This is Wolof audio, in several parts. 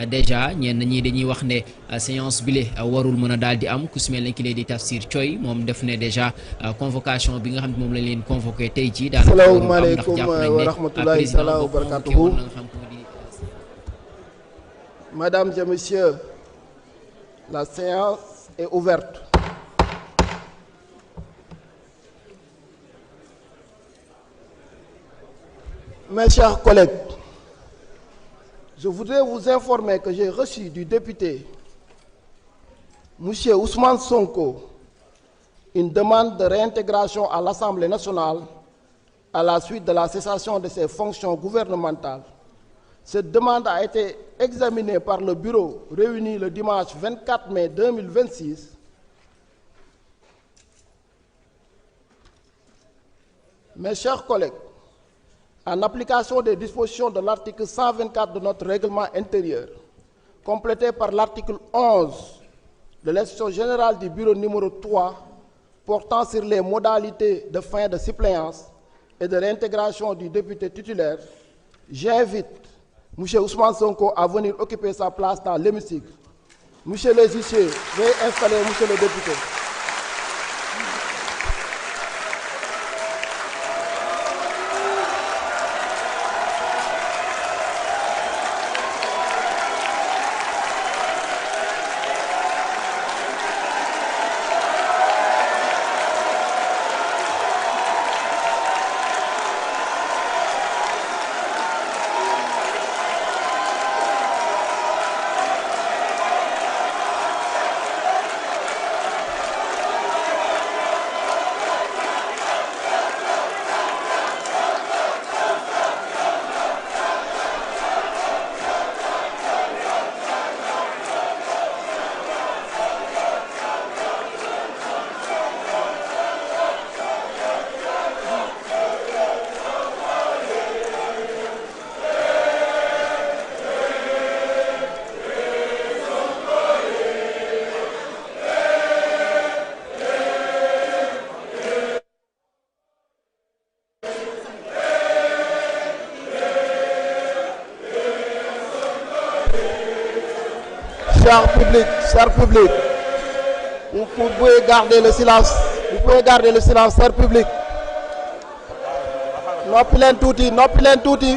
déjà ñenn ñi dañuy wax ne séance bile warul mën a daal di am ku si mel ne ki lay di Tafsir Thioye moom def ne déjà convocation bi nga xam ne moom lañ leen convoqué tey jii. daanaka warul am ndax jàpp nañ ne président boo convoqué woon na nga xam ko di. Mesdames et messieurs, la séance est ouverte. Mes chers collègues, je voudrais vous informer que j'ai reçu du député M. Ousmane Sonko une demande de réintégration à l'Assemblée nationale à la suite de la cessation de ses fonctions gouvernementales. Cette demande a été examinée par le bureau réuni le dimanche 24 mai 2026. Mes chers collègues, en application des dispositions de l'article 124 de notre règlement intérieur, complété par l'article 11 de l'instruction générale du bureau numéro 3 portant sur les modalités de fin de suppléance et de réintégration du député titulaire, j'invite M. Ousmane Sonko à venir occuper sa place dans l'hémicycle. Monsieur les huissiers, veuillez installer Monsieur le député. Cher public, vous pouvez garder le silence. Vous pouvez garder le silence, cher public. Noppi leen tuuti, noppi leen tuuti.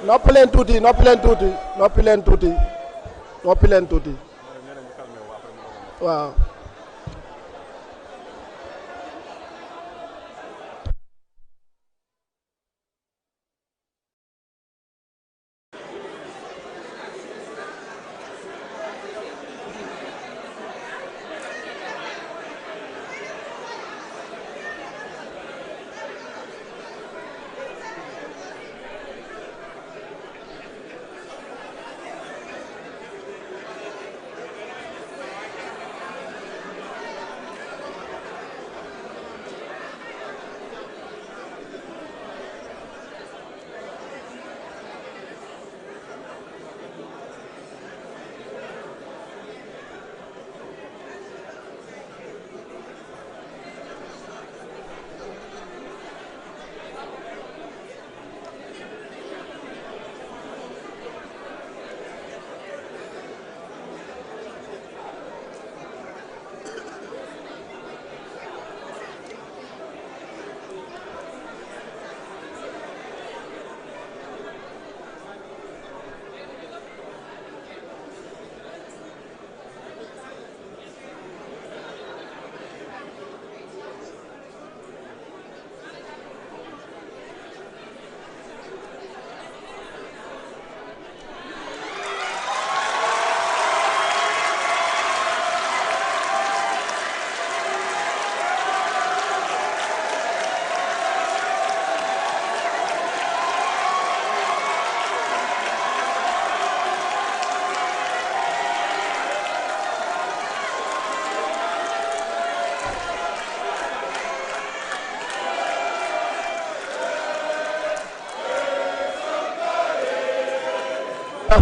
Noppi leen tuuti, noppi leen tuuti. Noppi leen tuuti. Noppi leen tuuti. Waaw.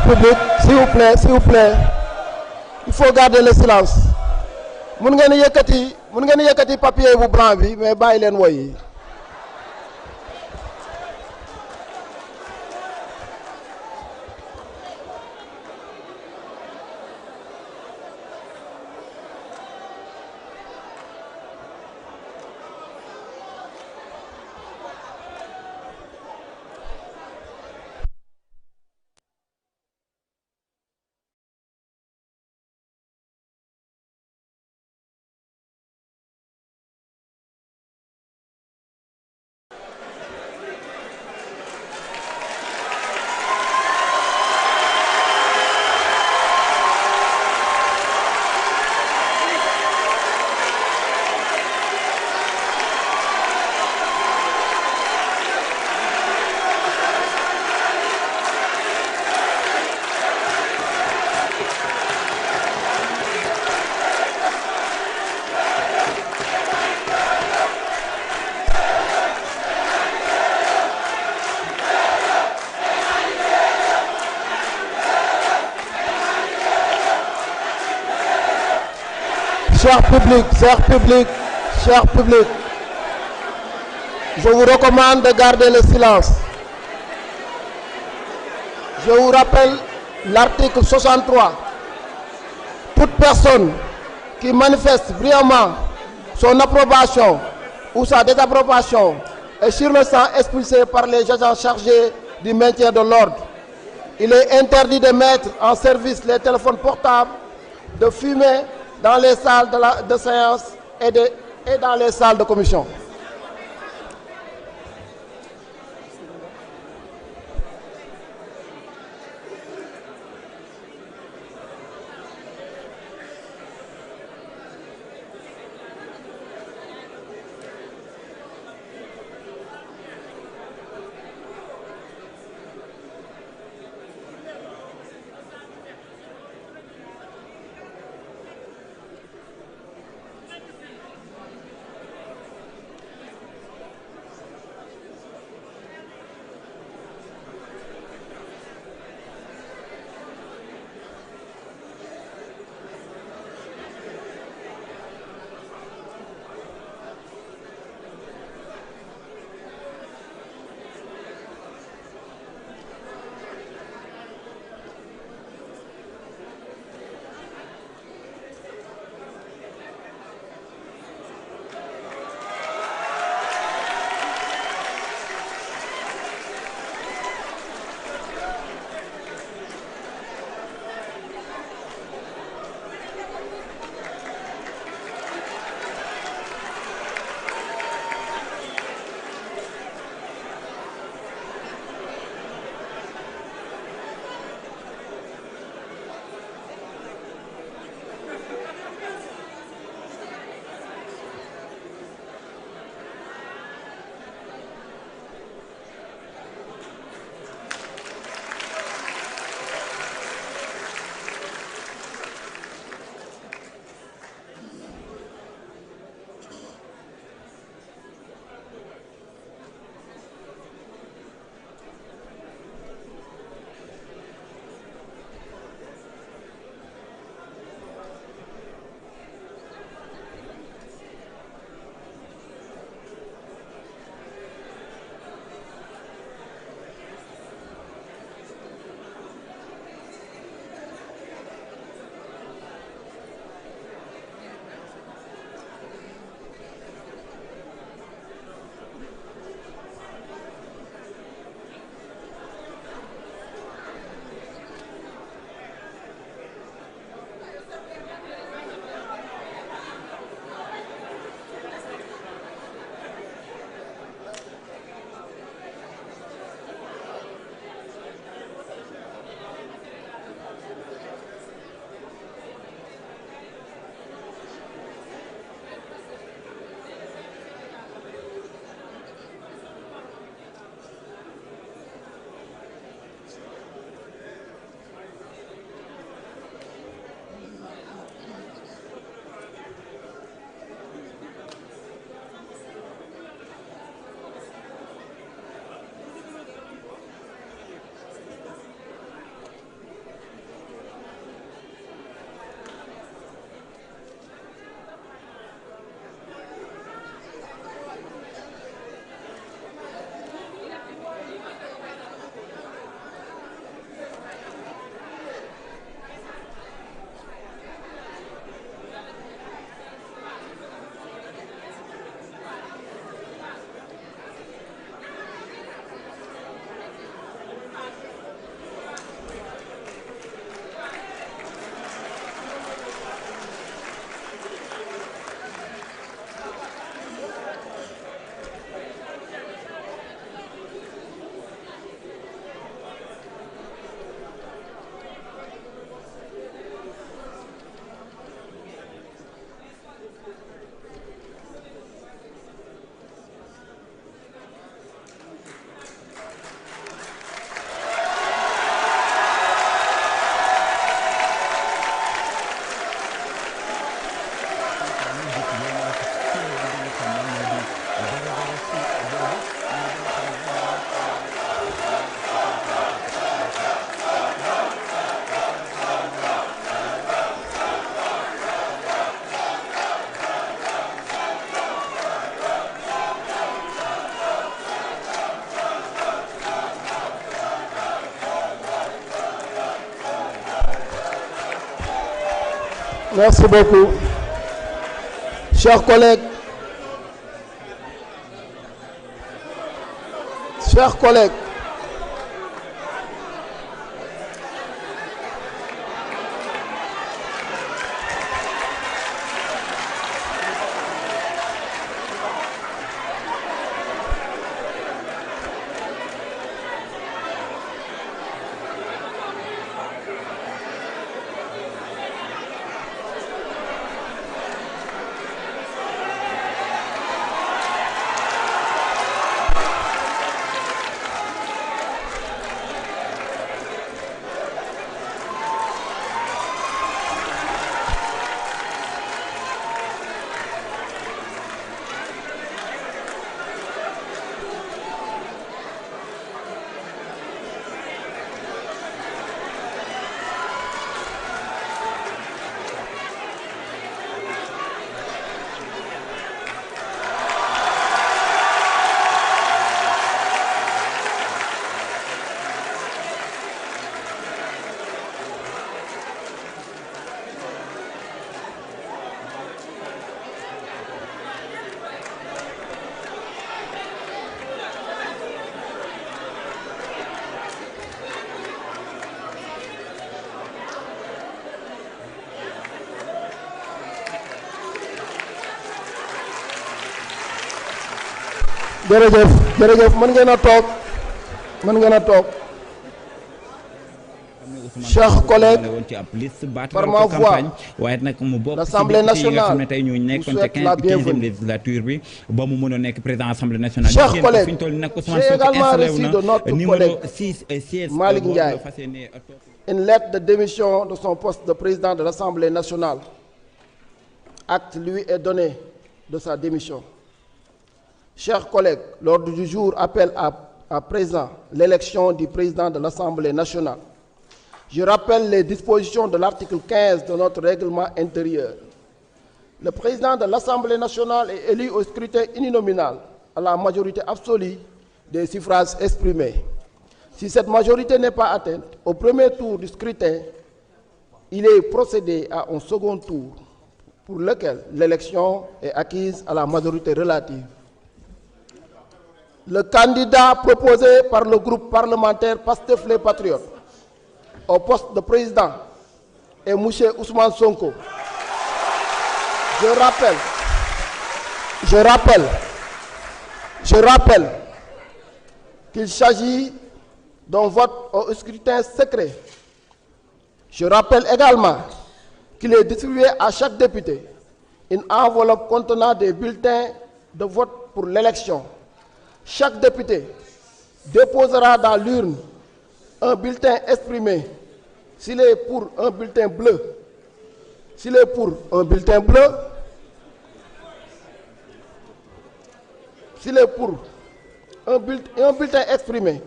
Public, s'il vous plaît, il faut garder le silence. Mun ngeen yëkkati papier bu blanc bi mais bàyyi leen woy yi. cher public, je vous recommande de garder le silence. Je vous rappelle l'article 63. Toute personne qui manifeste brillamment son approbation ou sa désapprobation est sur le sang expulsé par les agents chargés du maintien de l'ordre. Il est interdit de mettre en service les téléphones portables, de fumer dans les salles de séance et dans les salles de commission. Merci beaucoup. Chers collègues, jërëjëf mën ngeen a toog. Chers collègues, par ma voix, l'Assemblée nationale vous souhaite la bienvenue. Chers collègues, j'ai également reçu de notre collègue Malick Ndiaye une lettre de démission de son poste de président de l'Assemblée nationale. Acte lui est donné de sa démission. Chers collègues, l'ordre du jour appelle à présent l'élection du président de l'Assemblée nationale. Je rappelle les dispositions de l'article 15 de notre règlement intérieur. Le président de l'Assemblée nationale est élu au scrutin uninominal à la majorité absolue des suffrages exprimés. Si cette majorité n'est pas atteinte au premier tour du scrutin, il est procédé à un second tour pour lequel l'élection est acquise à la majorité relative. Le candidat proposé par le groupe parlementaire Pastef les Patriotes au poste de président est M. Ousmane Sonko. Je rappelle qu'il s'agit d'un vote au scrutin secret. Je rappelle également qu'il est distribué à chaque député une enveloppe contenant des bulletins de vote pour l'élection. Chaque député déposera dans l'urne un bulletin exprimé s'il est pour un bulletin bleu. S'il est pour un bulletin bleu, s'il est pour un bulletin exprimé,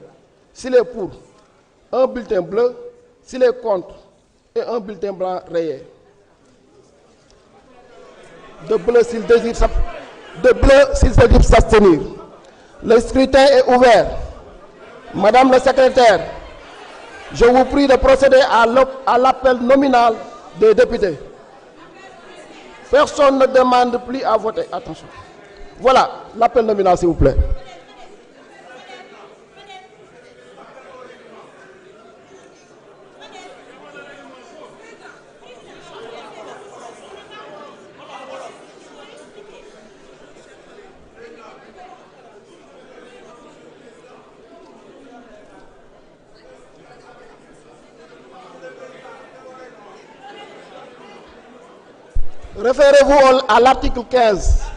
s'il est pour un bulletin bleu, s'il est contre et un bulletin blanc rayé. De bleu s'il désire s'abstenir. Le scrutin est ouvert. Madame la secrétaire, je vous prie de procéder à l'appel nominal des députés. Personne ne demande plus à voter. Attention. Voilà, l'appel nominal, s'il vous plaît. Référez-vous à l'article 15.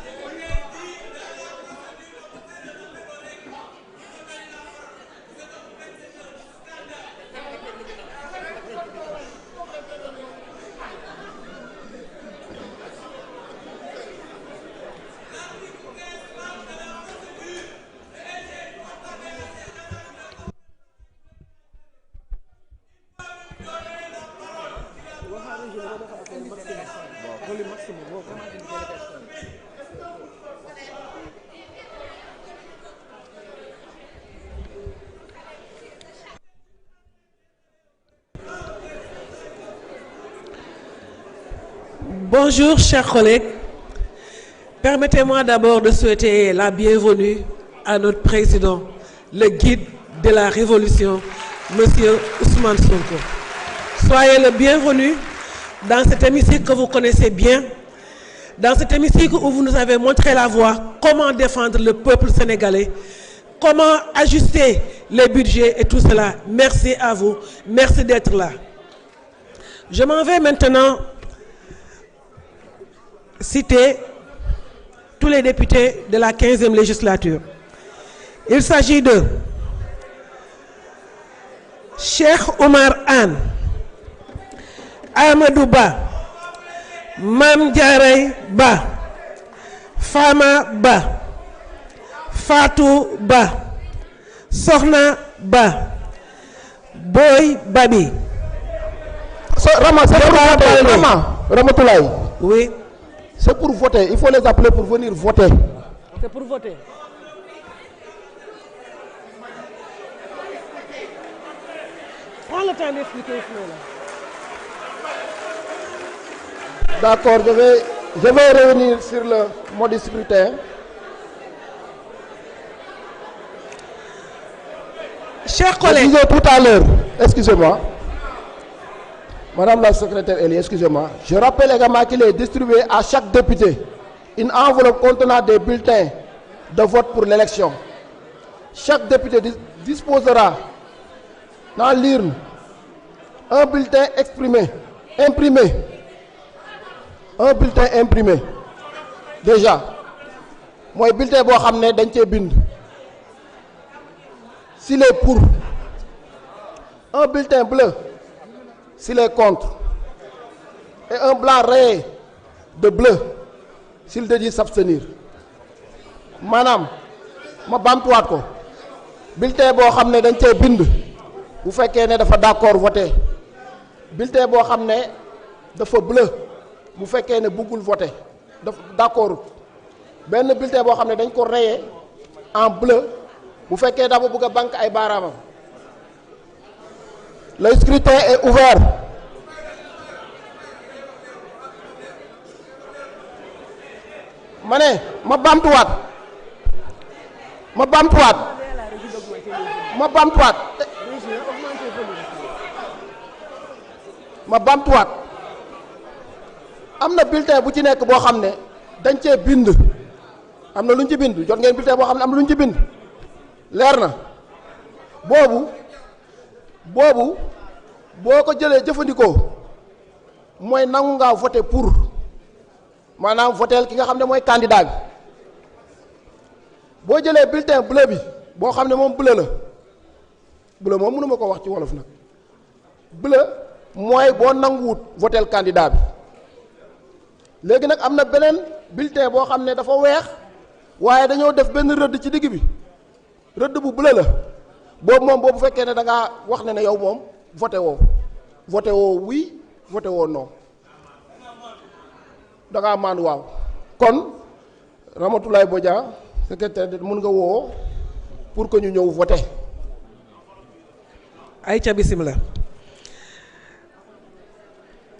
Bonjour, chers collègues. Permettez-moi d'abord de souhaiter la bienvenue à notre président, le guide de la révolution, Monsieur Ousmane Sonko. Soyez le bienvenu dans cet hémicycle que vous connaissez bien, dans cet hémicycle où vous nous avez montré la voie, comment défendre le peuple sénégalais, comment ajuster les budgets et tout cela. Merci à vous, merci d'être là. Je m'en vais maintenant citer tous les députés de la 15e législature. Il s'agit de Cheikh Omar Anne, Amadou Ba, Mam Diaray Ba, Fama Ba, Fatou Ba, Sokhna Ba, Boy Babi. Ramatoulaye. Oui. C'est pour voter. Il faut les appeler pour venir voter. C'est pour voter. Prends le temps d'expliquer. D'accord, je vais revenir sur le mode scrutin. Chers collègues. Je disais tout à l'heure, excusez-moi. Madame la secrétaire Elie, excusez-moi. Je rappelle également qu'il est distribué à chaque député une enveloppe contenant des bulletins de vote pour l'élection. Chaque député disposera dans l'urne un bulletin imprimé. Un bulletin imprimé. Déjà, moi, bulletin boo xam ne dañ cee bind. S'il est pour, un bulletin bleu. S'il est contre, et un blanc rayé de bleu s'il décide s'abstenir. Maanaam ma baamtuwaat ko bulletin boo xam ne dañ cee bind bu fekkee ne dafa d'accord voter, bulletin boo xam ne dafa bleu bu fekkee ne bëggul voter dafa d'accord, benn bulletin boo xam ne dañ ko rayé en bleu bu fekkee dafa bëgg a banque ay baaraamam. Le scrutin est ouvert. Ma baamtuwaat am na bulletin bu ci nekk boo xam ne dañ cee bind, am na lu ñu ci bind, jot ngeen bulletin boo xam ne am na lu ñu ci bind, leer na boobu boo ko jëlee jëfandikoo mooy nangu ngaa voter pour, maanaam voter ki nga xam ne mooy candidat bi. boo jëlee bulletin bleu bi boo xam ne moom bleu la, bleu moom mënuma ko wax ci wolof nag, bleu mooy boo nanguwut voter candidat bi. léegi nag am na beneen bulletin boo xam ne dafa weex waaye dañoo def benn rëdd ci digg bi, rëdd bu bleu la. boobu moom boobu fekkee ne da ngaa wax ne yow moom voté woo oui voté woo non, da ngaa maandu waaw. kon Ramatoulaye Bodian secrétaire de mun nga woo pour que ñu ñëw voté. Aïcha bismillah.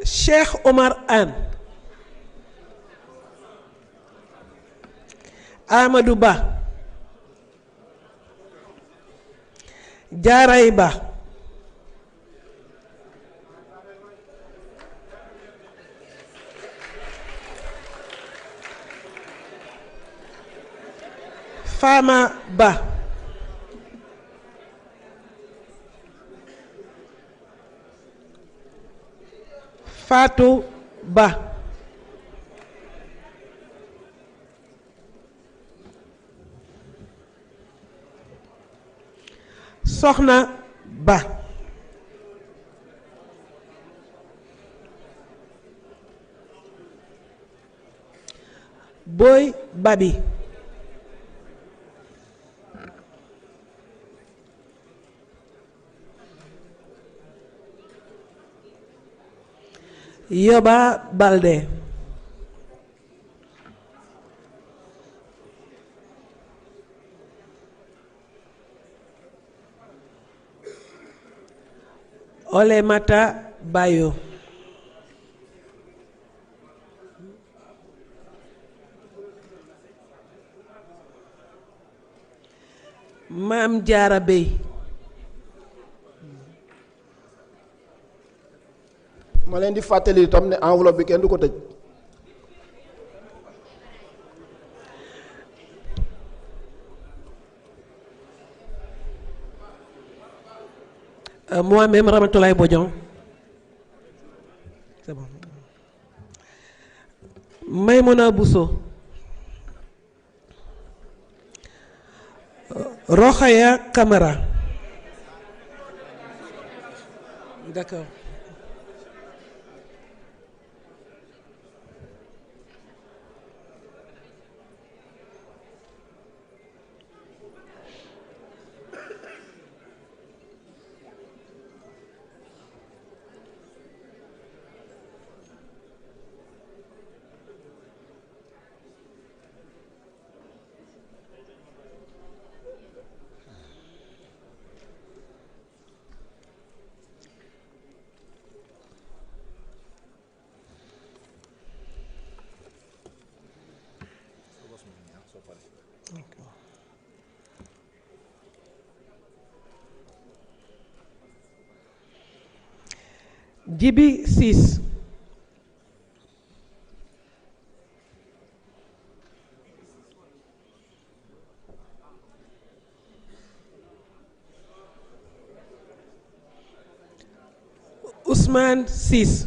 Cheikh Omar Anne, Amadou Ba, Diaray Ba, Fama Ba, Fatou Ba, Sokhna Ba, Boy Babi, Yoba Balde, Olemata Bayo, Maam Jaara Bey. ma leen di fàttali itam ne enveloppe bi kenn du ko tëj. Moi-même Ramatoulaye Bodian. C'est bon. Maïmouna Bousso. Rokhaya Kamara. D'accord. Djibi Ciss. Ousmane Ciss.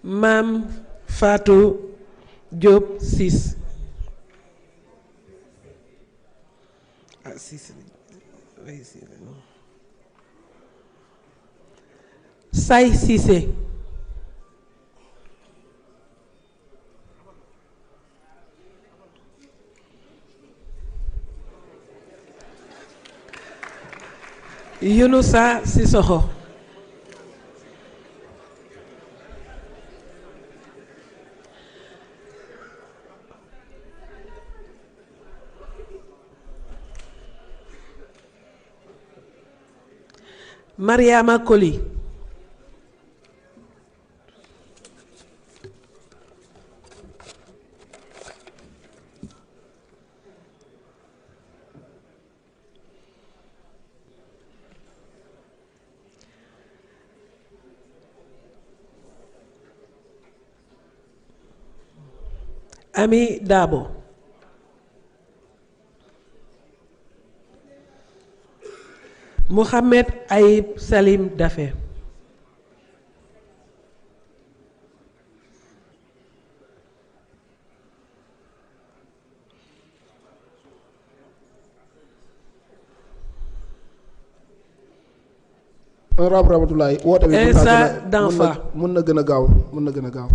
Mame Fatou Diop Ciss. Say Cissé. Younoussa Sissoko. Mariama Koli. Ami Dabo. Mohamed Aïb Salim Daffé. honorable Ramatoulaye woote bi Insa Danfa. mën na gën a gaaw mën na gën a gaaw.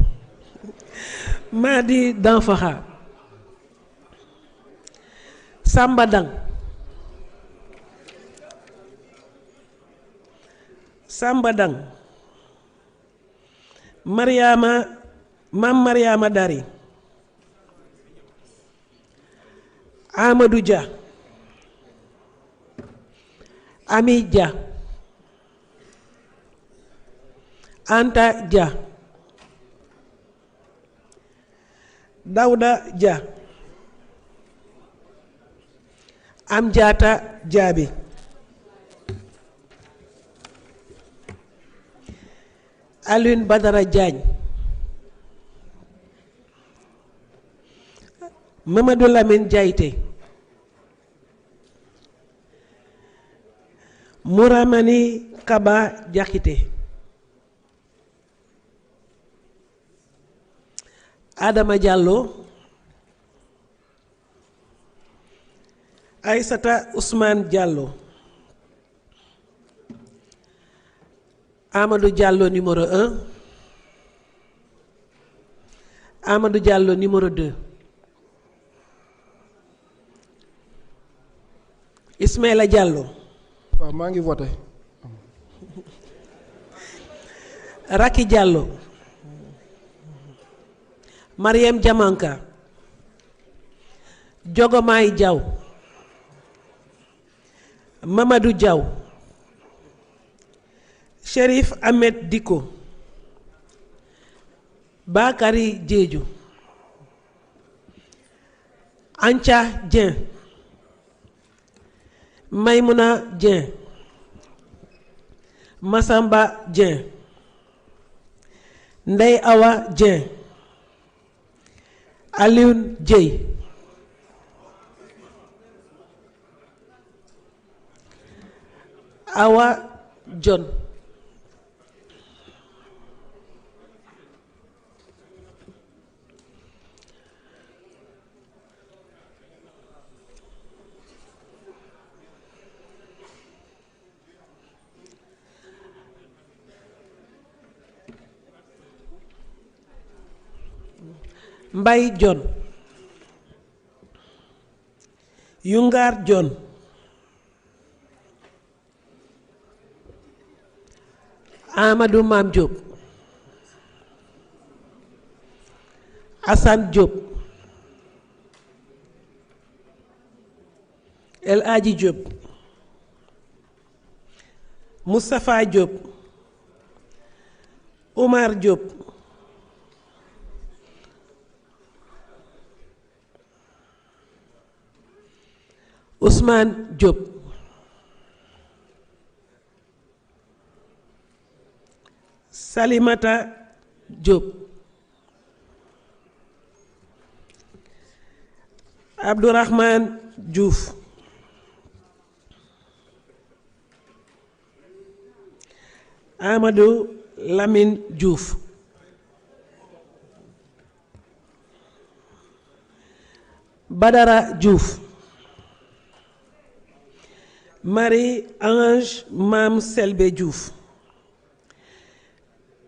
Madi Danfaxa. Samba Dang. Samba Dang. Mam Mariama Dari. Amadou Dia. Ami Dia. Anta Dia. Dawda Dia. Amjata Diaby. Alioune Badara Diagne. Mamadou Lamine Diaité. Mouramani Kaba Diakité. Adama Diallo. Aïssata Ousmane Diallo. Amadou Diallo numéro 1. Amadou Diallo numéro 2. Ismaïla Diallo. waaw maa ngi voté. Raki Diallo. Mariam Diamanka. Jogomay Diaw. Mamadou Diaw. Chérif Ahmed Diko. Bakary Diédhiou. Ancha Dieng, Maïmouna Dieng, Massamba Dieng, Ndey Awa Dieng, Alioune Dieye, Awa John, Mbaye John, Yungar John, Amadou Mam Diop, Assane Diop, El Hadji Diop, Moustapha Diop, Omar Diop, Ousmane Diop, Salimata Diop, Abdourahmane Diouf, Amadou Lamine Diouf, Badara Diouf, Marie-Ange Mam Selbe Diouf,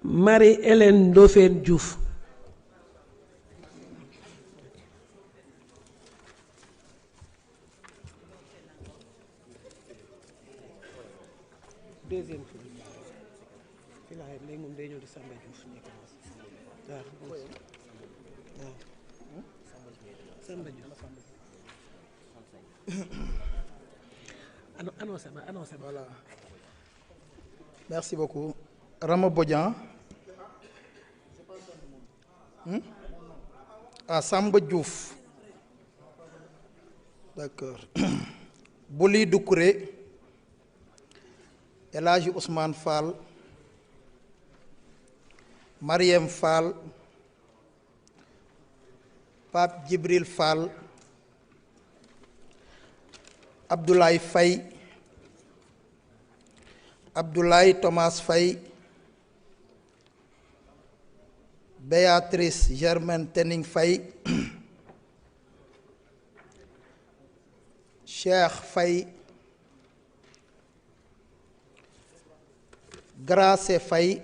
Marie-Hélène Ndofène Diouf, deuxième fii laa léegi moom day ñëw di Samba Diouf waaw Samba Diouf annoncé voilà merci beaucoup Rama Bodian Samba Diouf d'accord Bouli Doucouré El Hadji Ousmane Fall Mariem Fall Pape Djibril Fall Abdoulaye Faye Abdoulaye Thomas Faye Béatrice Germaine Tening Faye Cheikh Faye Grace Faye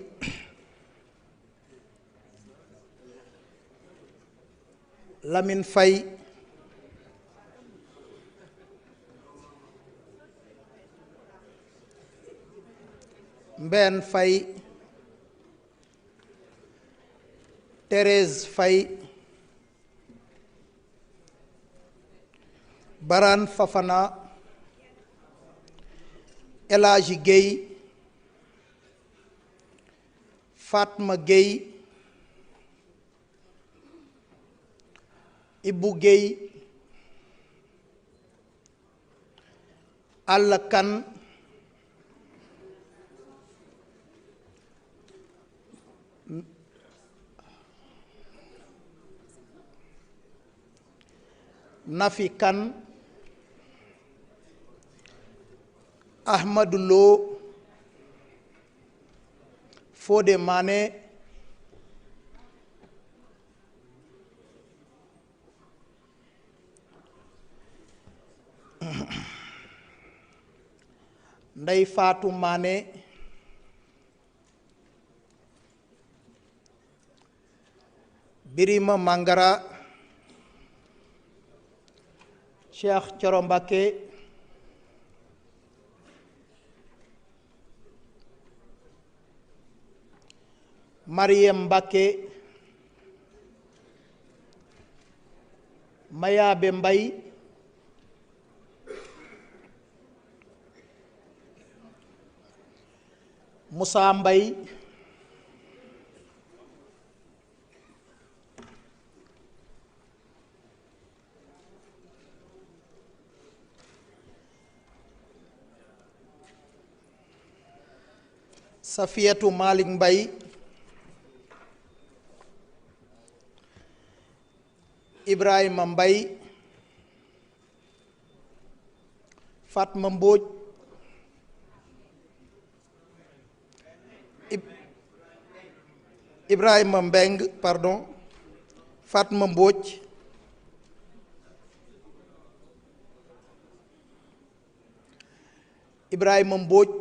Lamine Faye Mbène Faye Thérèse Faye Baran Fafana El Hadji Gueye Fatma Gueye Ibou Gueye Alla Kane Nafi Kane Ahmadou Lo Fodé Mané Ndey Fatou Mané Birima Mangara Cheikh Thioro Mbacké Mariem Mbacké Mayabe Mbaye Moussa Mbaye Safiyatu Malick Mbaye, Ibrahima Mbaye, Fatma Mbodj, Ibrahima Mbeng, pardon, Fatma Mbodj, Ibrahima Mbodj,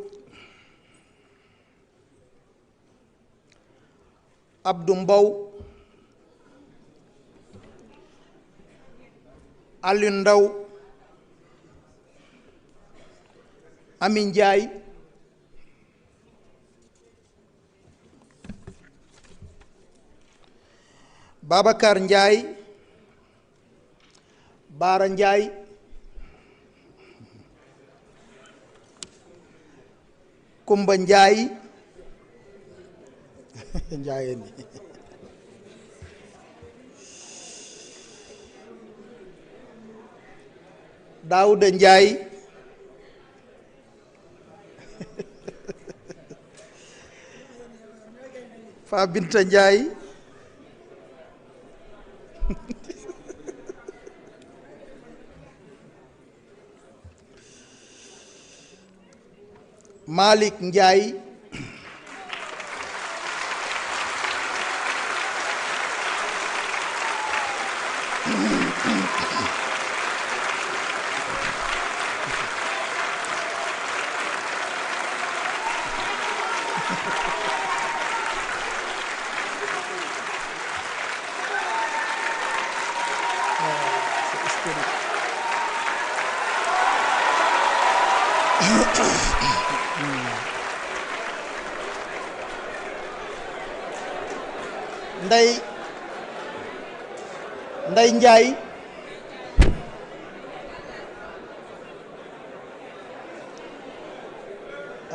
Abdou Mbow, Aliou Ndaw, Amin Ndiaye, Babacar Ndiaye, Baara Ndiaye, Kumba Ndiaye Ndiaye ni Daouda Ndiaye, Fa Binta Ndiaye, Malick Ndiaye, Ndey Ndiaye,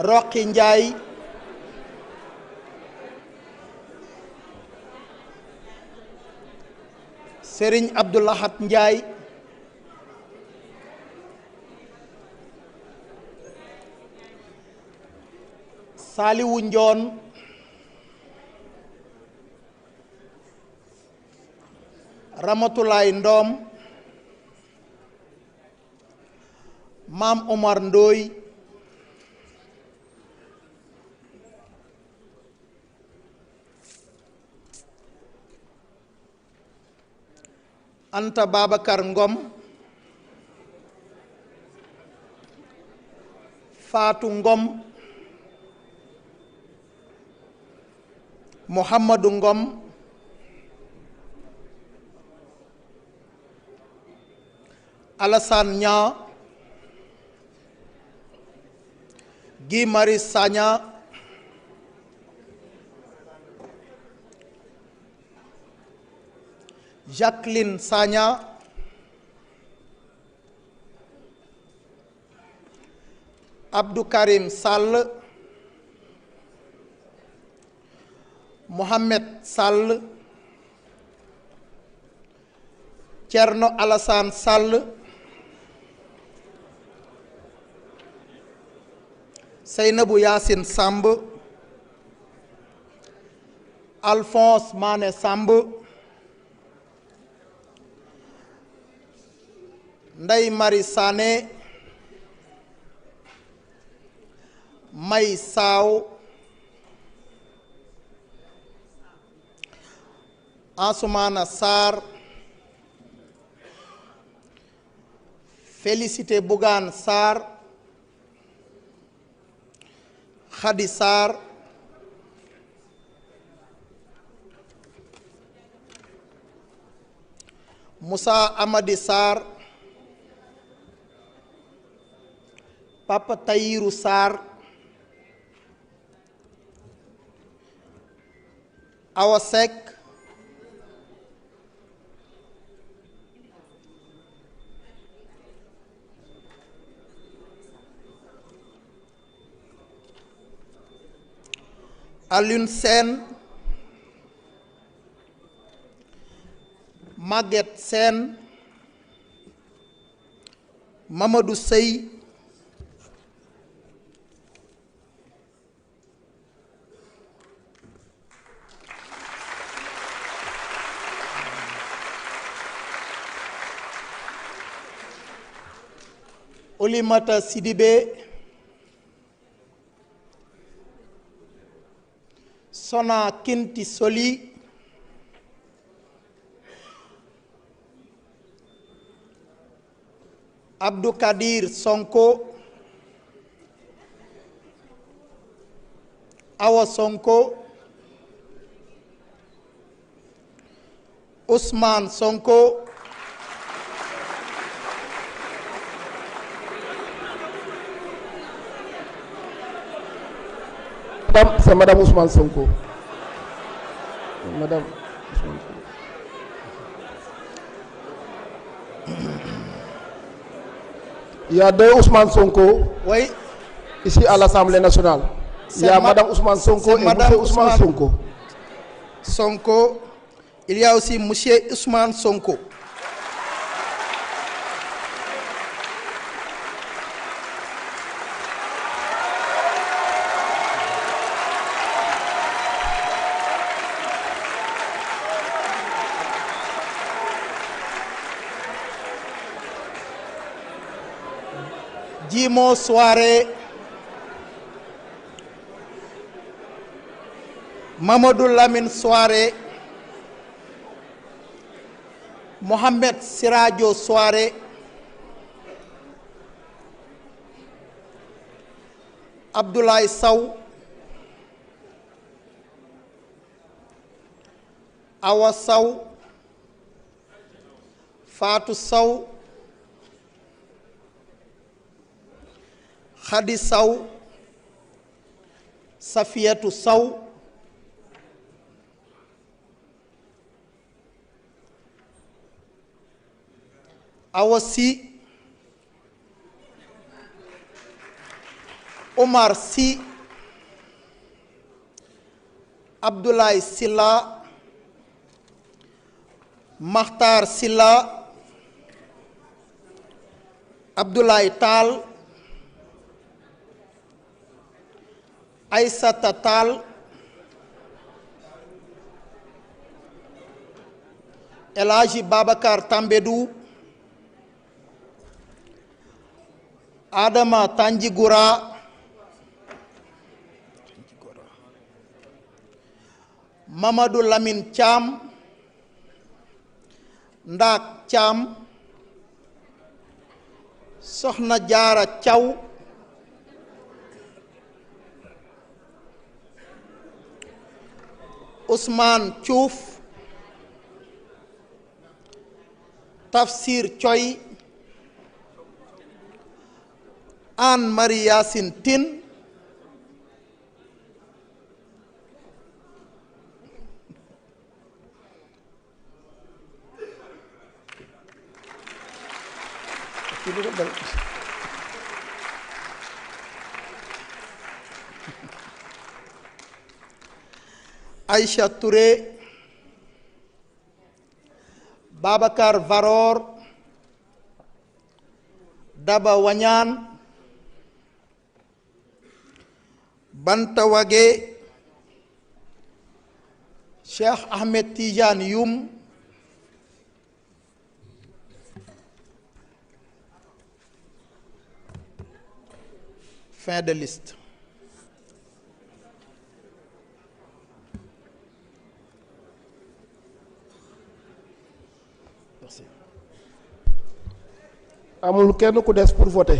Roqi Ndiaye, Serigne Abdoulahat Ndiaye, Saliwu Njoon, Ramatulaay Ndoom, Maam Omar Ndooy, Anta Babacar Ngom, Faatu Ngom, Mohamadu Ngom, Alassane Niang, Guy Marius Sagna, Jacqueline Sagna, Abdou Karim Sall, Mohamed Sall, Thierno Alassane Sall, Seynabou Yacine Samb, Alphonse Mané Samb, Ndeye Marie Sané, May Saw, Ansoumana Sarr, Félicité Bougane Sarr, Khady Sarr, Moussa Amadi Sarr, Papa Tayiru Sarr, Awa Seck, Alioune Sène, Maguette Sène, Mamadou Sey, Oulimata Sidibé, Sona Kinti Soli, Abdou Kadir Sonko, Awa Sonko, Ousmane Sonko, C'est Madame Ousmane Sonko. Madame Ousmane Sonko. Il y a deux Ousmane Sonko. Oui. Ici à l'Assemblée nationale. Il y a Madame Ousmane Sonko et Monsieur Ousmane Sonko. Sonko. Il y a aussi Monsieur Ousmane Sonko. Djimo Soare, Mamadou Lamine Soare, Mohamed Siradio Soare, Abdoulaye Sow, Awa Sow, Fatou Sow, Khady Sow, Safiatou Sow, Awa Sy, Omar Sy, Abdoulaye Silla, Makhtar Silla, Abdoulaye Tall, Aïssata Tall, El Hadji Babacar Tambédou, Adama Tanjigura, Mamadou Lamine Thiam, Ndak Thiam, Sokhna Diarra Thiaw, Ousmane Thiouf, Tafsir Thioy, Anne Marie Yacine Tine, Aïcha Touré, Babacar Varor, Daba Wanyan, Banta Wage, Cheikh Ahmed Tidiane Youm, fin de liste. Merci. amul kenn ku des pour voter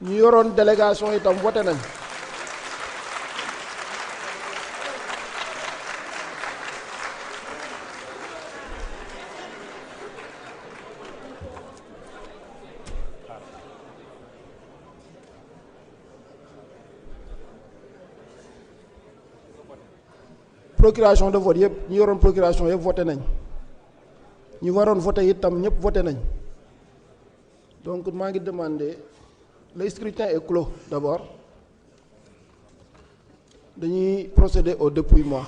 ñu yoroon délégation itam voté nañ. procuration de vote yëpp ñu yoroon procuration yëpp voté nañ ñu waroon voté itam ñëpp voté nañ donc maa ngi demandé le scrutin est clos d'abord dañuy procéder au dépouillement.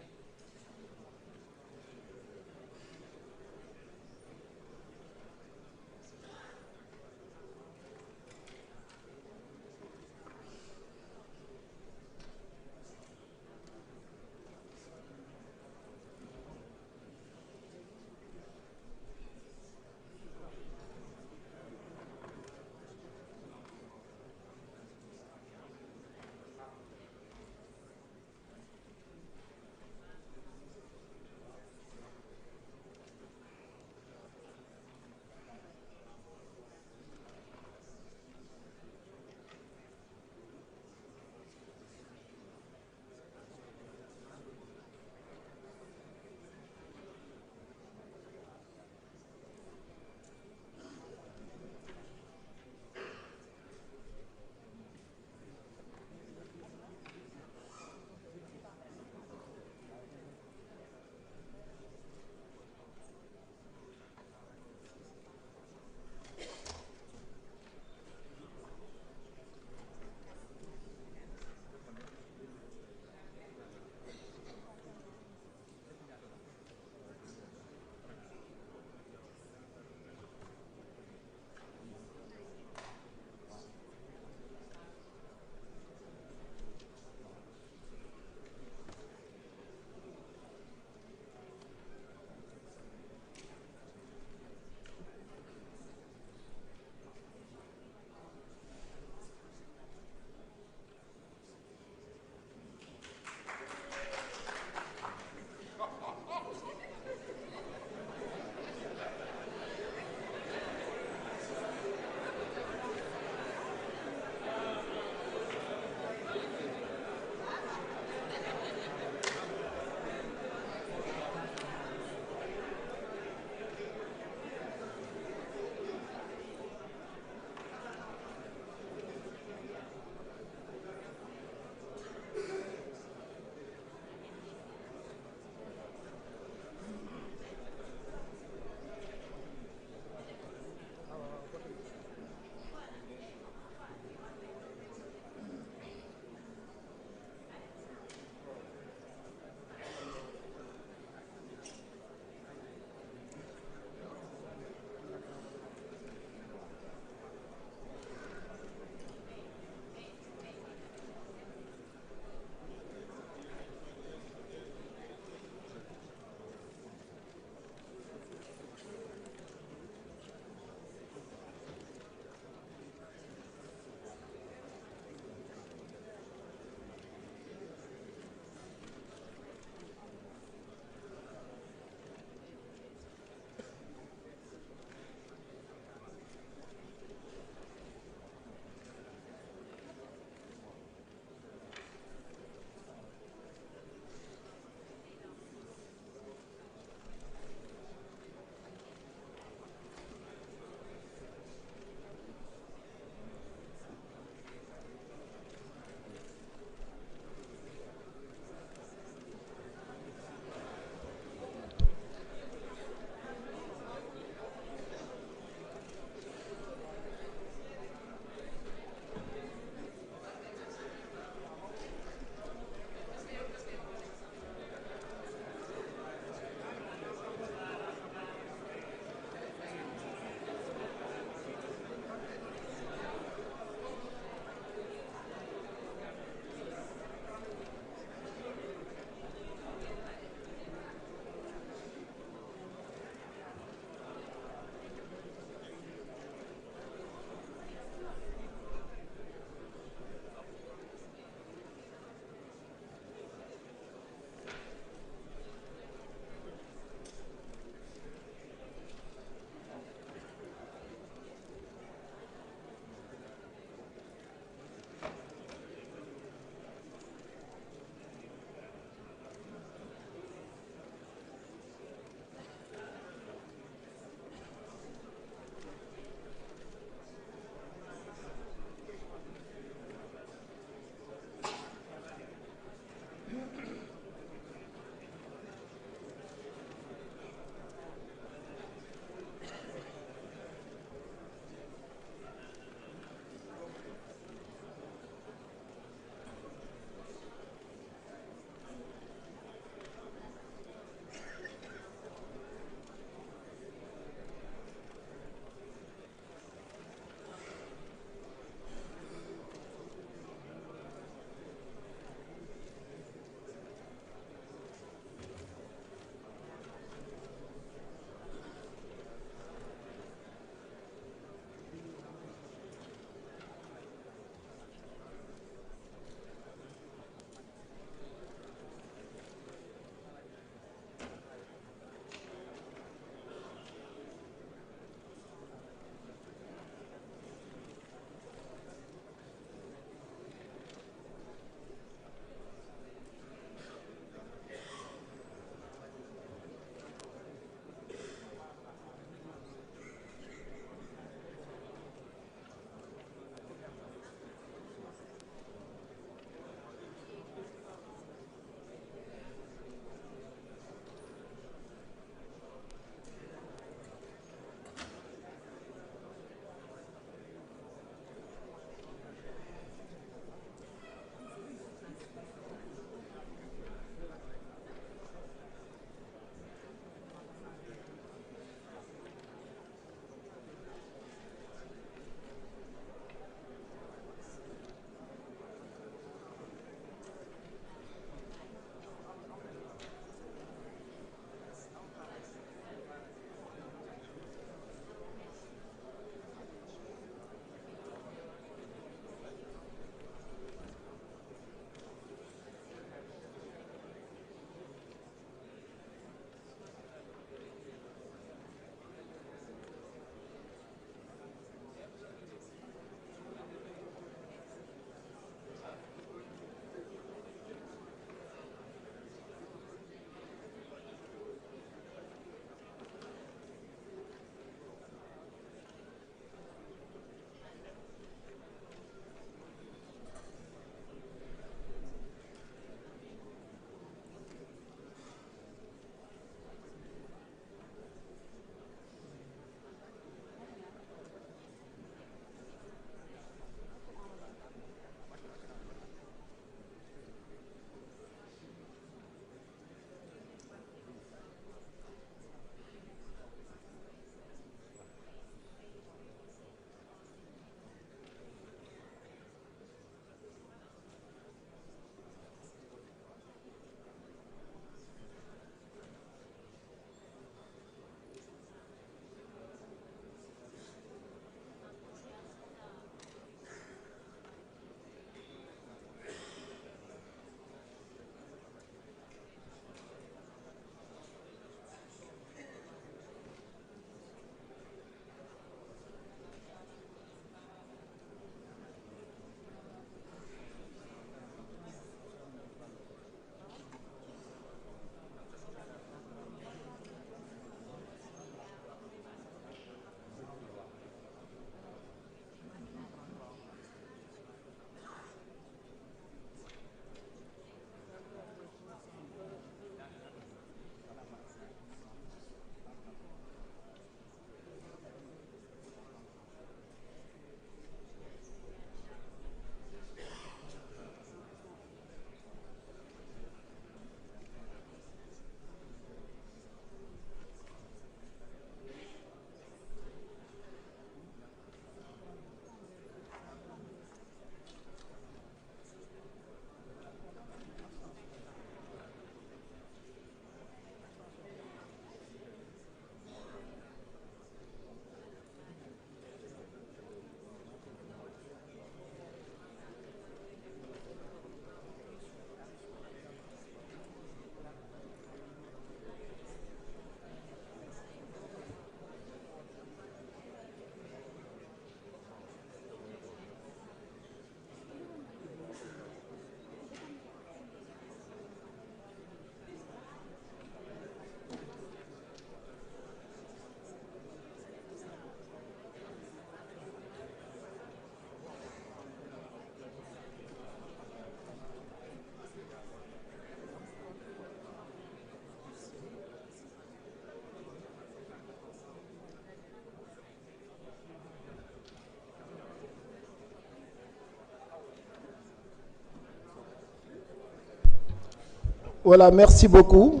Voilà, merci beaucoup,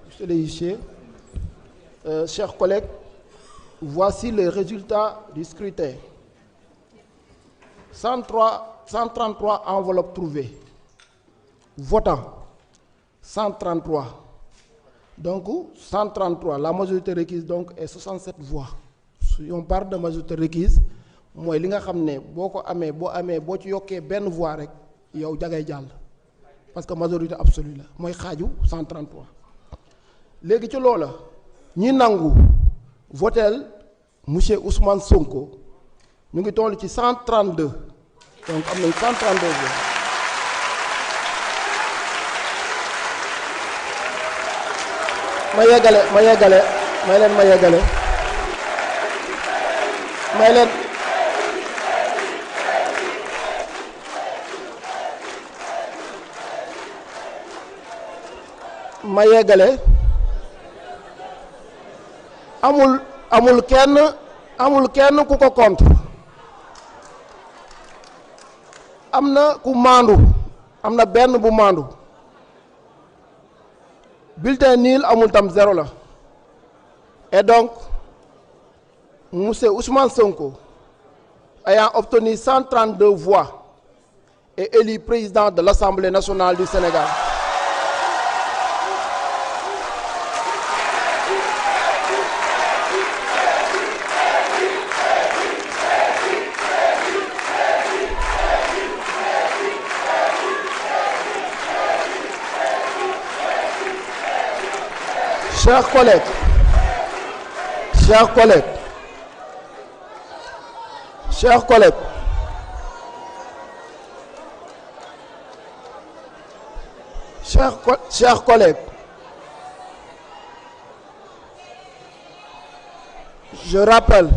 monsieur le huissier. Chers collègues, voici les résultats du scrutin. 133 enveloppes trouvées. Votants, 133. Donc, 133. La majorité requise donc est 67 voix. Si on parle de majorité requise, moi, li nga xamné boko amé bo ci yoké ben voix rek yow jagay jall. Parce que majorité absolue la moy xaju 133. Légui ci lola ñi nangu votel monsieur Ousmane Sonko ñu ngi toll ci 132. Donc am nañ 132 voix. ma yeggale may yeggale amul kenn ku ko contre am na ku maandu am na benn bu maandu bulletin nul amul tam zéro la et donc monsieur Ousmane Sonko ayant obtenu 132 voix est élu président de l'Assemblée nationale du Sénégal. Chers collègues, je rappelle,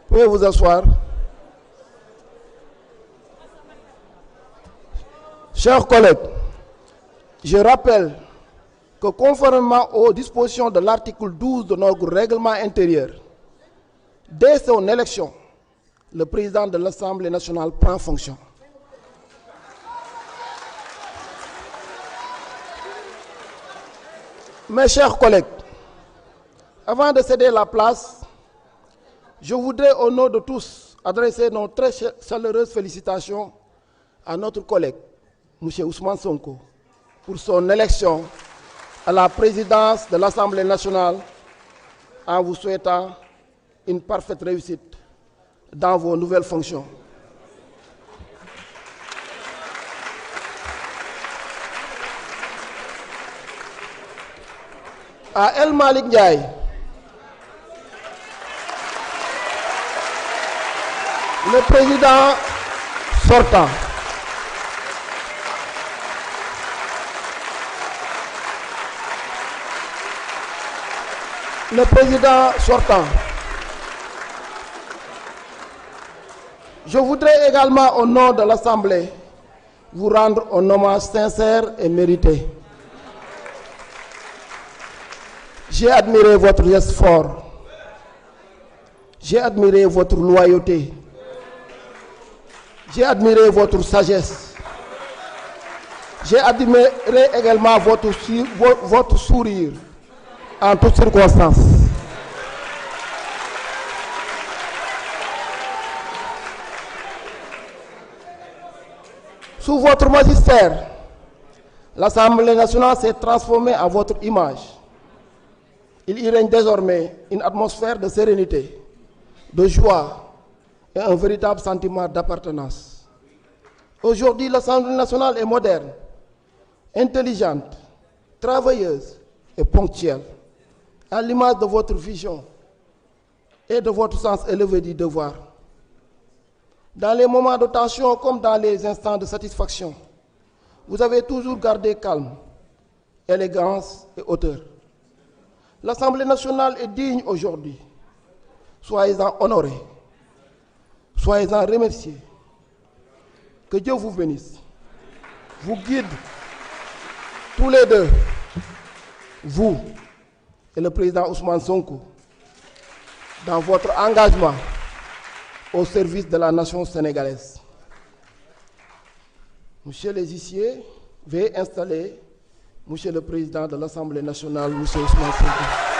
pouvez vous asseoir. Chers collègues, je rappelle que conformément aux dispositions de l'article 12 de notre règlement intérieur, dès son élection, le président de l'Assemblée nationale prend fonction. Mes chers collègues, avant de céder la place, je voudrais au nom de tous adresser nos très chaleureuses félicitations à notre collègue, M. Ousmane Sonko, pour son élection à la présidence de l'Assemblée nationale, en vous souhaitant une parfaite réussite dans vos nouvelles fonctions. À El Malick Ndiaye, le président sortant. Le président sortant. Je voudrais également, au nom de l'Assemblée, vous rendre un hommage sincère et mérité. J'ai admiré votre geste fort. J'ai admiré votre loyauté. J'ai admiré votre sagesse. J'ai admiré également votre sourire en toutes circonstances. Sous votre magistère, l'Assemblée nationale s'est transformée en votre image. Il y règne désormais une atmosphère de sérénité, de joie et un véritable sentiment d'appartenance. Aujourd'hui, l'Assemblée nationale est moderne, intelligente, travailleuse et ponctuelle, à l'image de votre vision et de votre sens élevé du devoir. Dans les moments de tension comme dans les instants de satisfaction, vous avez toujours gardé calme, élégance et hauteur. L'Assemblée nationale est digne aujourd'hui. Soyez-en honorés, soyez-en remerciés. Que Dieu vous bénisse, vous guide tous les deux, vous et le président Ousmane Sonko, dans votre engagement au service de la nation sénégalaise. Monsieur les huissiers, Veuillez installer Monsieur le Président de l'Assemblée nationale, Monsieur Ousmane Sonko.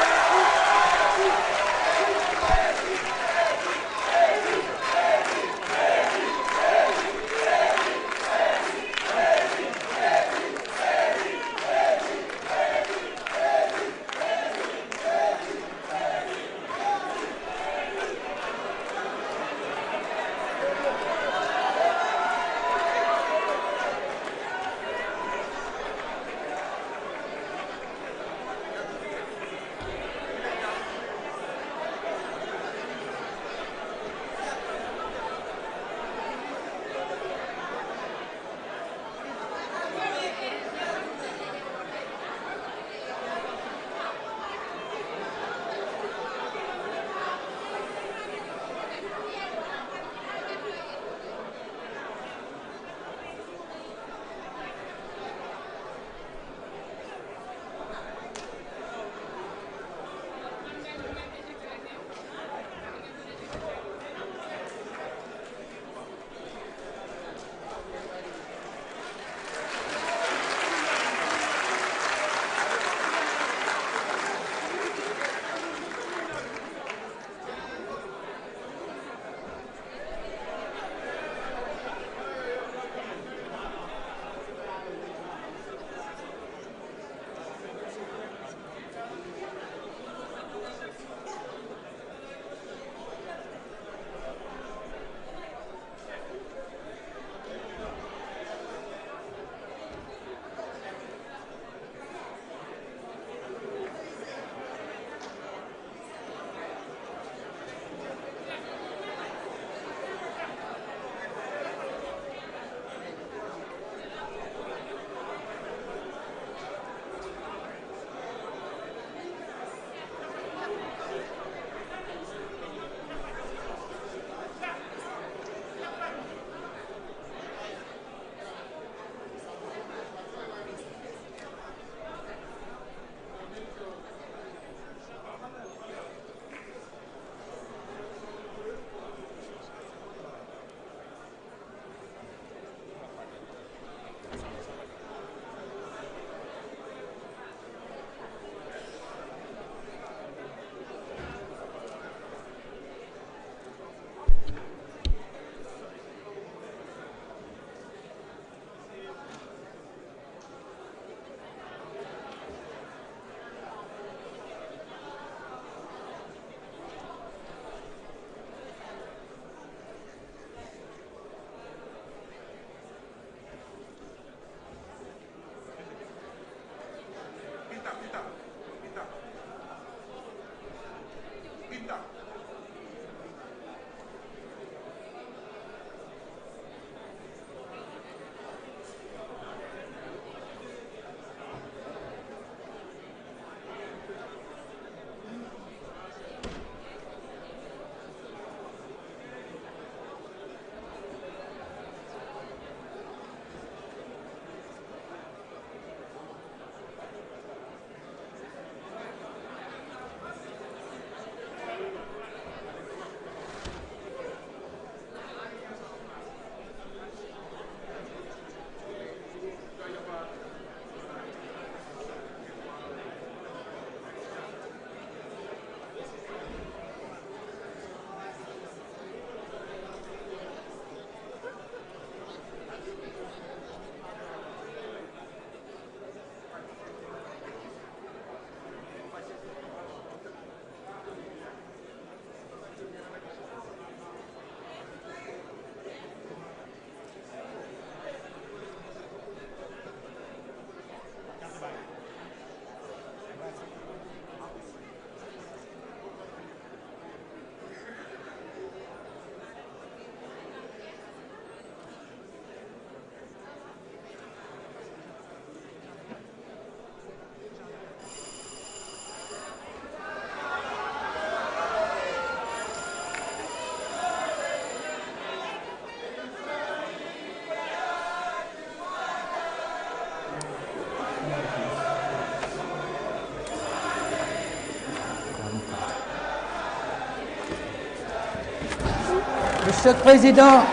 Monsieur le Président,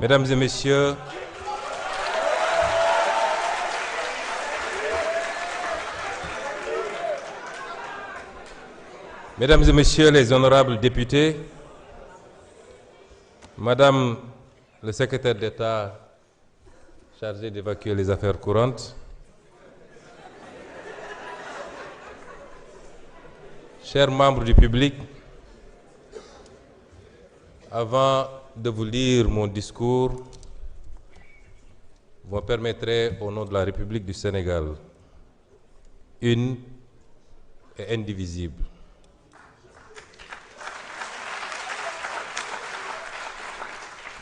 Mesdames et messieurs, Mesdames et messieurs les honorables députés, Madame le secrétaire d'État chargé d'évacuer les affaires courantes, chers membres du public, avant de vous lire mon discours, vous me permettrez, au nom de la République du Sénégal, une et indivisible,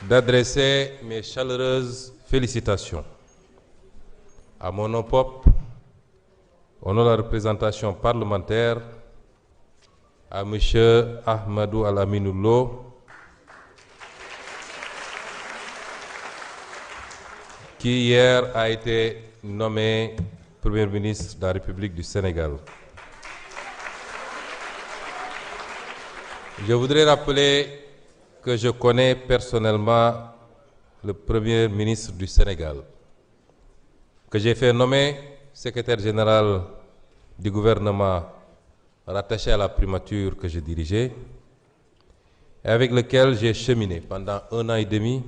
d'adresser mes chaleureuses félicitations à mon nom propre, au nom de la représentation parlementaire, à M. Ahmadou Al-Aminou Lo, qui hier a été nommé Premier ministre de la République du Sénégal. Je voudrais rappeler que je connais personnellement le Premier ministre du Sénégal, que j'ai fait nommer secrétaire général du gouvernement rattaché à la primature que je dirigeais, et avec lequel j'ai cheminé pendant 1 an et demi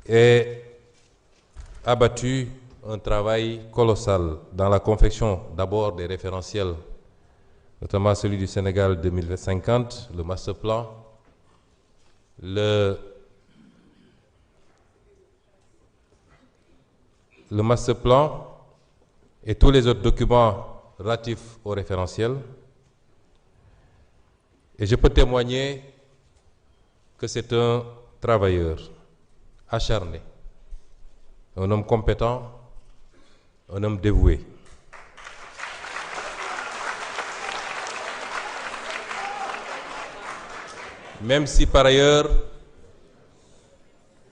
et abattu un travail colossal dans la confection d'abord des référentiels, notamment celui du Sénégal 2050, le master plan, le master plan et tous les autres documents relatifs au référentiel. Et je peux témoigner que c'est un travailleur acharné, un homme compétent, un homme dévoué. Même si par ailleurs,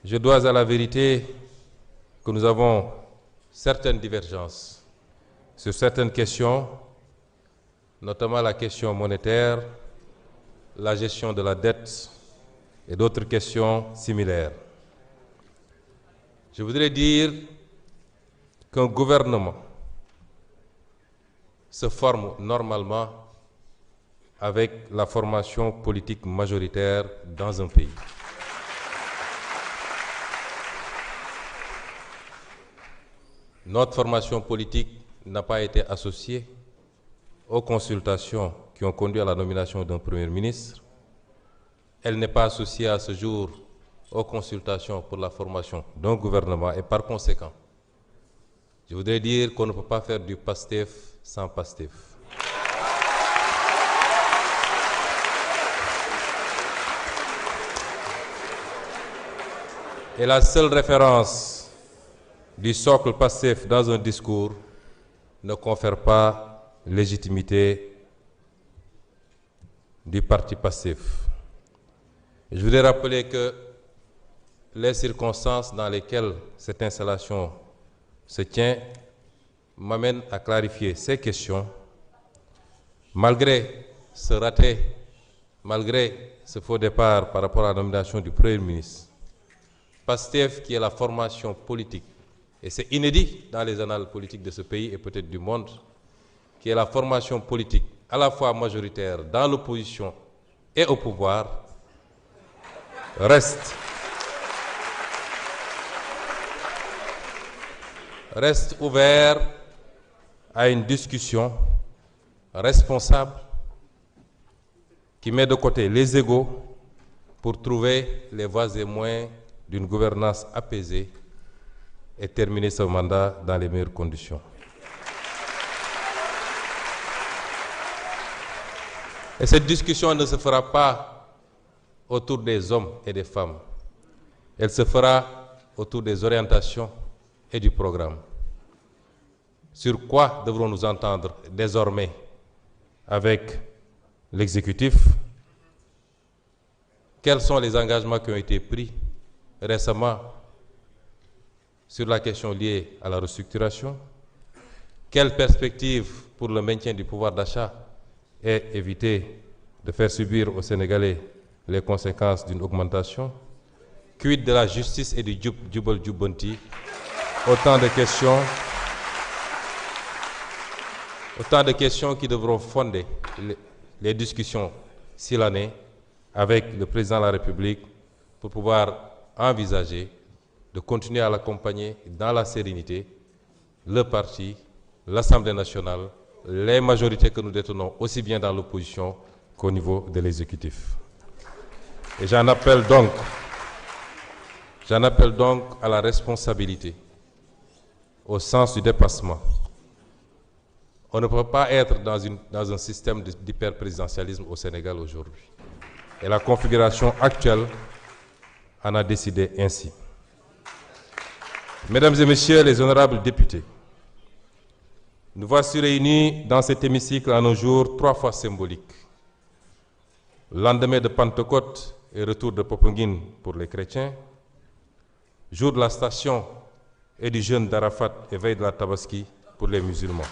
je dois à la vérité que nous avons certaines divergences sur certaines questions, notamment la question monétaire, la gestion de la dette et d'autres questions similaires. Je voudrais dire qu'un gouvernement se forme normalement avec la formation politique majoritaire dans un pays. Notre formation politique n'a pas été associée aux consultations qui ont conduit à la nomination d'un Premier ministre. Elle n'est pas associée à ce jour aux consultations pour la formation d'un gouvernement et par conséquent, je voudrais dire qu'on ne peut pas faire du PASTEF sans PASTEF. Et la seule référence du socle PASTEF dans un discours ne confère pas légitimité du parti PASTEF. Je voudrais rappeler que les circonstances dans lesquelles cette installation se tient m'amènent à clarifier ces questions. Malgré ce raté, malgré ce faux départ par rapport à la nomination du Premier ministre, PASTEF, qui est la formation politique, et c'est inédit dans les annales politiques de ce pays et peut-être du monde, qui est la formation politique à la fois majoritaire dans l'opposition et au pouvoir, reste ouvert à une discussion responsable qui met de côté les égos pour trouver les voies et moyens d'une gouvernance apaisée et terminer ce mandat dans les meilleures conditions. Et cette discussion ne se fera pas autour des hommes et des femmes. Elle se fera autour des orientations et du programme. Sur quoi devrons nous entendre désormais avec l'exécutif? Quels sont les engagements qui ont été pris récemment sur la question liée à la restructuration? Quelles perspectives pour le maintien du pouvoir d'achat et éviter de faire subir aux Sénégalais les conséquences d'une augmentation? Quid de la justice et du Jubal Jubbanti? Autant de questions qui devront fonder les discussions s'il en est avec le président de la République pour pouvoir envisager de continuer à l'accompagner dans la sérénité, le parti, l'Assemblée nationale, les majorités que nous détenons aussi bien dans l'opposition qu'au niveau de l'exécutif. Et j'en appelle donc à la responsabilité, au sens du dépassement. On ne peut pas être dans un système d'hyperprésidentialisme au Sénégal aujourd'hui. Et la configuration actuelle en a décidé ainsi. Mesdames et messieurs les honorables députés, nous voici réunis dans cet hémicycle en un jour 3 fois symbolique. Lendemain de Pentecôte et retour de Popenguine pour les chrétiens, jour de la station et du jeûne d'Arafat et veille de la Tabaski pour les musulmans.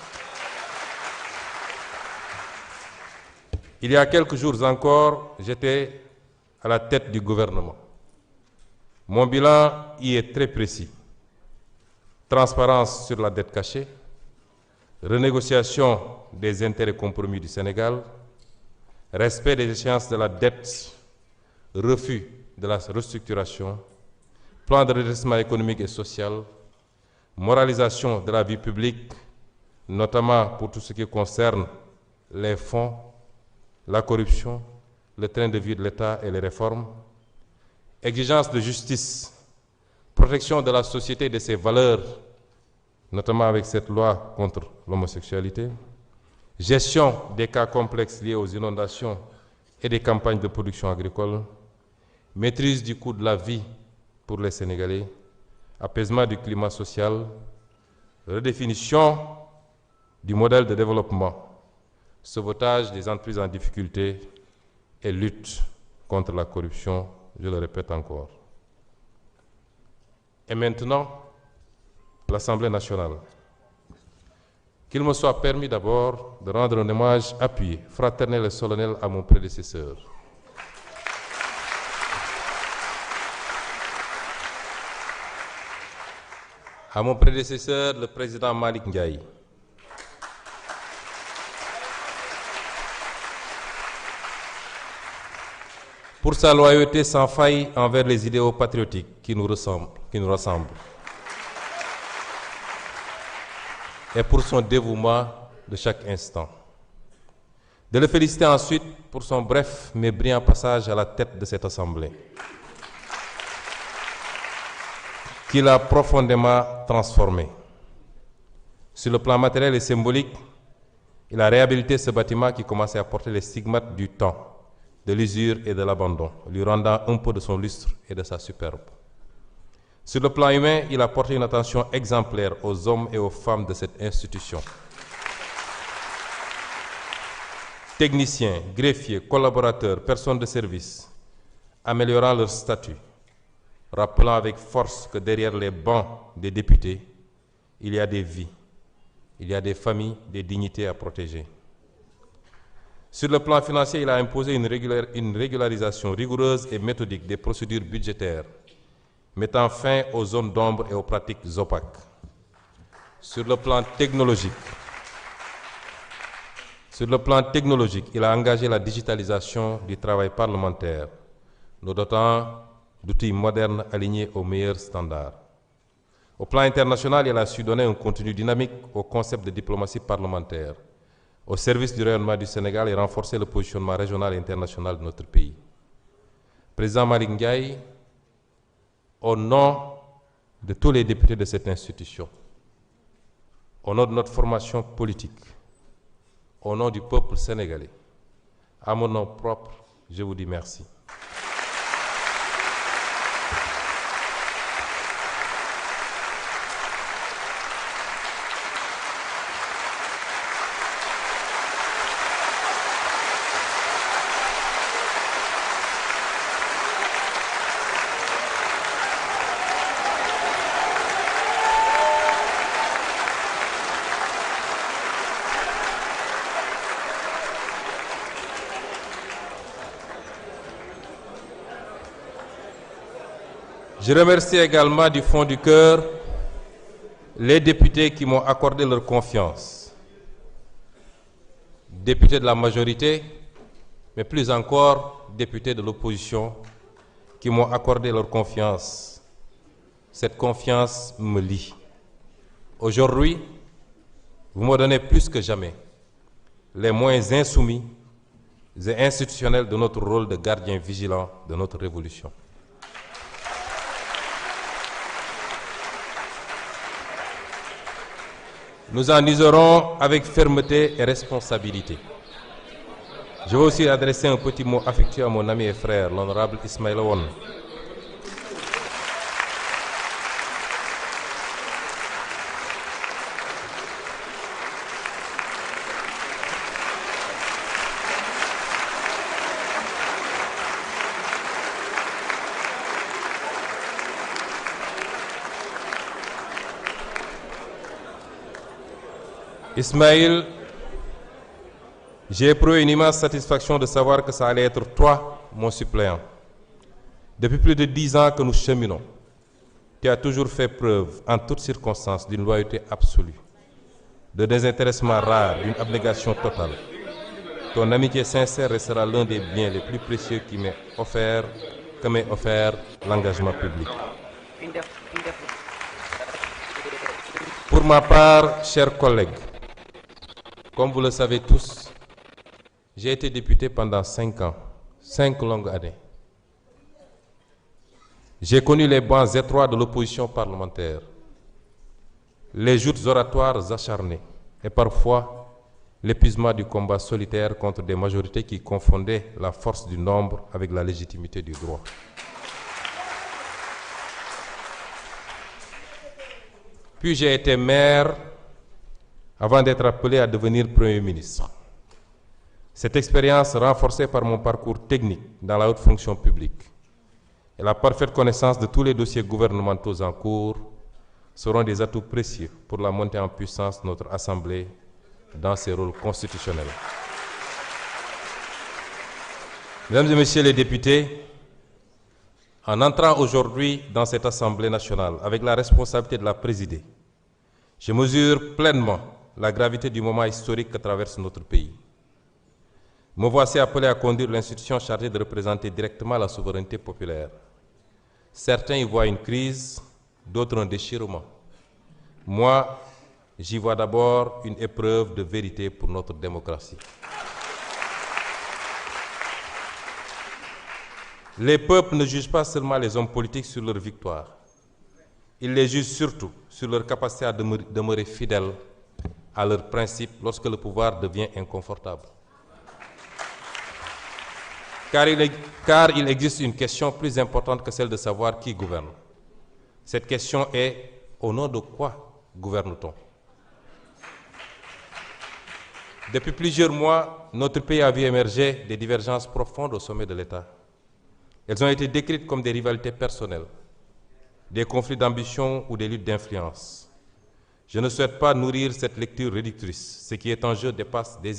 Il y a quelques jours encore, j'étais à la tête du gouvernement. Mon bilan y est très précis. Transparence sur la dette cachée, renégociation des intérêts compromis du Sénégal, respect des échéances de la dette, refus de la restructuration, plan de redressement économique et social, moralisation de la vie publique, notamment pour tout ce qui concerne les fonds, la corruption, le train de vie de l'État et les réformes, exigence de justice, protection de la société et de ses valeurs, notamment avec cette loi contre l'homosexualité, gestion des cas complexes liés aux inondations et des campagnes de production agricole, maîtrise du coût de la vie pour les Sénégalais, apaisement du climat social, redéfinition du modèle de développement, sauvetage des entreprises en difficulté et lutte contre la corruption, je le répète encore. Et maintenant, l'Assemblée nationale. Qu'il me soit permis d'abord de rendre un hommage appuyé, fraternel et solennel à mon prédécesseur. À mon prédécesseur, le président Malick Ndiaye. Pour sa loyauté sans faille envers les idéaux patriotiques qui nous rassemblent. Et pour son dévouement de chaque instant. De le féliciter ensuite pour son bref mais brillant passage à la tête de cette Assemblée, qui l'a profondément transformé. Sur le plan matériel et symbolique, il a réhabilité ce bâtiment qui commençait à porter les stigmates du temps, de l'usure et de l'abandon, lui rendant un peu de son lustre et de sa superbe. Sur le plan humain, il a porté une attention exemplaire aux hommes et aux femmes de cette institution. Techniciens, greffiers, collaborateurs, personnes de service, améliorant leur statut, rappelant avec force que derrière les bancs des députés, il y a des vies, il y a des familles, des dignités à protéger. Sur le plan financier, il a imposé une régularisation rigoureuse et méthodique des procédures budgétaires, mettant fin aux zones d'ombre et aux pratiques opaques. Sur le plan technologique, il a engagé la digitalisation du travail parlementaire, nous dotant d'outils modernes alignés aux meilleurs standards. Au plan international, il a su donner un contenu dynamique au concept de diplomatie parlementaire, au service du rayonnement du Sénégal et renforcer le positionnement régional et international de notre pays. Président Malick Ndiaye, au nom de tous les députés de cette institution, au nom de notre formation politique, au nom du peuple sénégalais, à mon nom propre, je vous dis merci. Je remercie également du fond du cœur les députés qui m'ont accordé leur confiance. Députés de la majorité, mais plus encore députés de l'opposition qui m'ont accordé leur confiance. Cette confiance me lie. Aujourd'hui, vous me donnez plus que jamais les moyens insoumis et institutionnels de notre rôle de gardien vigilant de notre révolution. Nous en userons avec fermeté et responsabilité. Je veux aussi adresser un petit mot affectueux à mon ami et frère, l'honorable Ismaïla Wane. Ismaïl, j'ai éprouvé une immense satisfaction de savoir que ça allait être toi, mon suppléant. Depuis plus de 10 ans que nous cheminons, tu as toujours fait preuve, en toutes circonstances, d'une loyauté absolue, de désintéressement rare, d'une abnégation totale. Ton amitié sincère restera l'un des biens les plus précieux que m'ait offert l'engagement public. Pour ma part, chers collègues, comme vous le savez tous, j'ai été député pendant 5 ans, 5 longues années. J'ai connu les bancs étroits de l'opposition parlementaire, les joutes oratoires acharnées et parfois l'épuisement du combat solitaire contre des majorités qui confondaient la force du nombre avec la légitimité du droit. Puis j'ai été maire avant d'être appelé à devenir Premier ministre. Cette expérience, renforcée par mon parcours technique dans la haute fonction publique et la parfaite connaissance de tous les dossiers gouvernementaux en cours, seront des atouts précieux pour la montée en puissance de notre Assemblée dans ses rôles constitutionnels. Mesdames et Messieurs les députés, en entrant aujourd'hui dans cette Assemblée nationale avec la responsabilité de la présider, je mesure pleinement la gravité du moment historique que traverse notre pays. Me voici appelé à conduire l'institution chargée de représenter directement la souveraineté populaire. Certains y voient une crise, d'autres un déchirement. Moi, j'y vois d'abord une épreuve de vérité pour notre démocratie. Les peuples ne jugent pas seulement les hommes politiques sur leur victoire. Ils les jugent surtout sur leur capacité à demeurer fidèles à leurs principes lorsque le pouvoir devient inconfortable. Car il existe une question plus importante que celle de savoir qui gouverne. Cette question est: au nom de quoi gouverne-t-on? Depuis plusieurs mois, notre pays a vu émerger des divergences profondes au sommet de l'État. Elles ont été décrites comme des rivalités personnelles, des conflits d'ambition ou des luttes d'influence. Je ne souhaite pas nourrir cette lecture réductrice. Ce qui est en jeu dépasse des